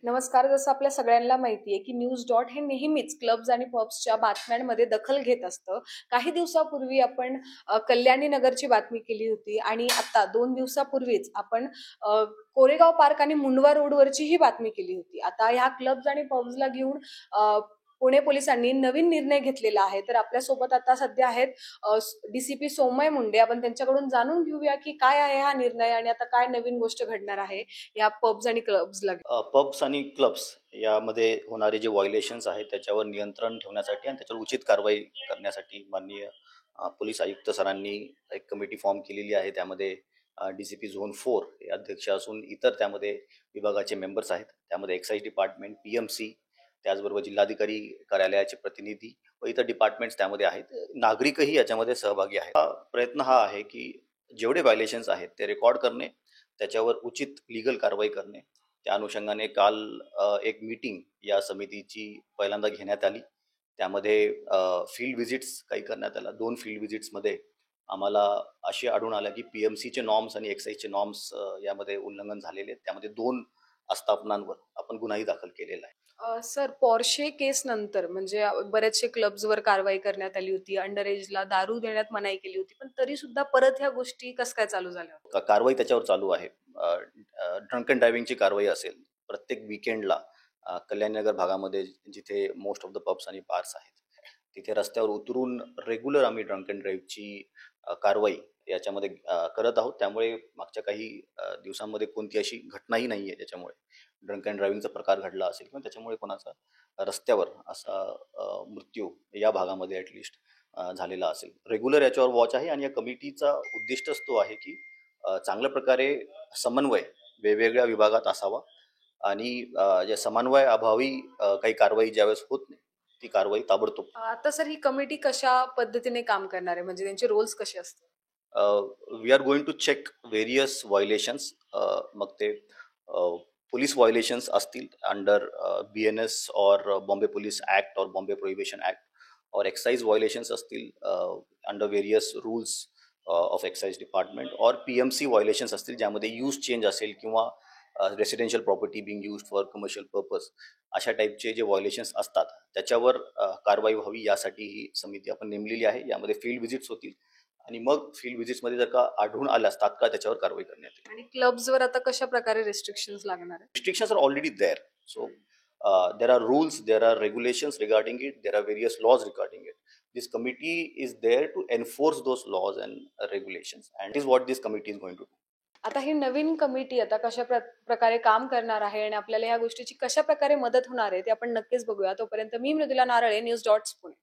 नमस्कार. जसं आपल्या सगळ्यांना माहिती आहे, की न्यूज डॉट हे नेहमीच क्लब्स आणि पब्सच्या बातम्यांमध्ये दखल घेत असतं. काही दिवसापूर्वी आपण कल्याणी नगरची बातमी केली होती आणि आता 2 दिवसापूर्वीच आपण कोरेगाव पार्क आणि मुंडवा रोडवरची ही बातमी केली होती. आता ह्या क्लब्स आणि पब्सला घेऊन पुणे पोलिसांनी नवीन निर्णय घेतलेला आहे. तर आपल्यासोबत आता सध्या आहेत डी-सी-पी सोमय मुंडे. आपण त्यांच्याकडून जाणून घेऊया, की काय आहे हा निर्णय आणि आता काय नवीन गोष्ट घडणार आहे या पब्स आणि क्लब्सला. पब्स आणि क्लब्स यामध्ये होणारे जे व्हायोलेशन्स आहेत त्याच्यावर नियंत्रण ठेवण्यासाठी आणि त्याच्यावर उचित कारवाई करण्यासाठी माननीय पोलीस आयुक्त सरांनी एक कमिटी फॉर्म केलेली आहे. त्यामध्ये डी-सी-पी झोन 4 हे अध्यक्ष असून इतर त्यामध्ये विभागाचे मेंबर्स आहेत. त्यामध्ये एक्साईज डिपार्टमेंट, PMC, त्याचबरोबर जिल्हाधिकारी कार्यालयाचे प्रतिनिधी व इतर डिपार्टमेंट्स त्यामध्ये आहेत. नागरिकही याच्यामध्ये सहभागी आहेत. प्रयत्न हा आहे की जेवढे व्हायोलेशन्स आहेत ते रेकॉर्ड करणे, त्याच्यावर उचित लीगल कारवाई करणे. त्या अनुषंगाने काल एक मीटिंग या समितीची पहिल्यांदा घेण्यात आली. त्यामध्ये फील्ड व्हिजिट्स काही करण्यात आल्या. 2 फील्ड व्हिजिट्समध्ये आम्हाला असे आढळून आलं की PMCचे नॉर्म्स आणि एक्साईजचे नॉर्म्स यामध्ये उल्लंघन झालेले आहेत. त्यामध्ये 2 आस्थापनांवर आपण गुन्हाही दाखल केलेला आहे. सर, पॉर्शे केस नंतर म्हणजे बरेचसे क्लब्सवर कारवाई करण्यात आली होती. अंडर एजला दारू देण्यात मनाई केली होती. पण तरी सुद्धा परत ह्या गोष्टी कसं काय चालू झाल्या? कारवाई त्याच्यावर चालू आहे. ड्रंक अँड ड्रायव्हिंगची कारवाई असेल. प्रत्येक वीकेंडला कल्याणनगर भागामध्ये जिथे मोस्ट ऑफ द पब्स आणि बार्स आहेत, तिथे रस्त्यावर उतरून रेग्युलर आम्ही ड्रंक अँड ड्राईव्हची कारवाई याच्यामध्ये करत आहोत. त्यामुळे मागच्या काही दिवसांमध्ये कोणती अशी घटनाही नाही आहे त्याच्यामुळे ड्रंक अँड ड्रायव्हिंगचा प्रकार घडला असेल किंवा त्याच्यामुळे कोणाचा रस्त्यावर असा मृत्यू या भागामध्ये ॲटलिस्ट झालेला असेल. रेग्युलर याच्यावर वॉच आहे आणि या कमिटीचा उद्दिष्टच तो आहे की चांगल्या प्रकारे समन्वय वेगवेगळ्या विभागात असावा आणि या समन्वय अभावी काही कारवाई ज्यावेळेस होत नाही ती कारवाई ताबडतोब. आता सर, ही कमिटी कशा पद्धतीने काम करणार आहे? म्हणजे त्यांचे रोल्स कसे असतात? We are going to check various violations. मग ते पोलीस व्हायोलेशन्स असतील अंडर BNS और बॉम्बे पुलिस ॲक्ट और बॉम्बे प्रोहिबिशन ॲक्ट और एक्साइज व्हायोलेशन्स असतील under various rules of excise department और PMC व्हायोलेशन्स असतील ज्यामध्ये यूज चेंज असेल किंवा residential property being used for commercial purpose अशा टाईपचे जे व्हायोलेशन्स असतात त्याच्यावर कारवाई व्हावी यासाठी ही समिती आपण नेमलेली आहे. यामध्ये फील्ड व्हिजिट्स होतील आणि मग फील्ड व्हिजिट्समध्ये जर का आढळून आल्यास तात्काळ त्याच्यावर कारवाई करण्यात येईल. आणि क्लब्सवर आता कशा प्रकारे रिस्ट्रिक्शन्स लागणार आहे? Restrictions are already there. So there are rules, there are regulations regarding it, there are various laws regarding it. This committee is there to enforce those laws and regulations, and this is what this committee is going to do. आता ही नवीन committee आता कशा प्रकारे काम करणार आहे आणि आपल्याला या गोष्टीची कशा प्रकारे मदत होणार आहे ते आपण नक्कीच बघूया. तोपर्यंत मी मृदुला नारळे, न्यूज डॉट्स पुणे.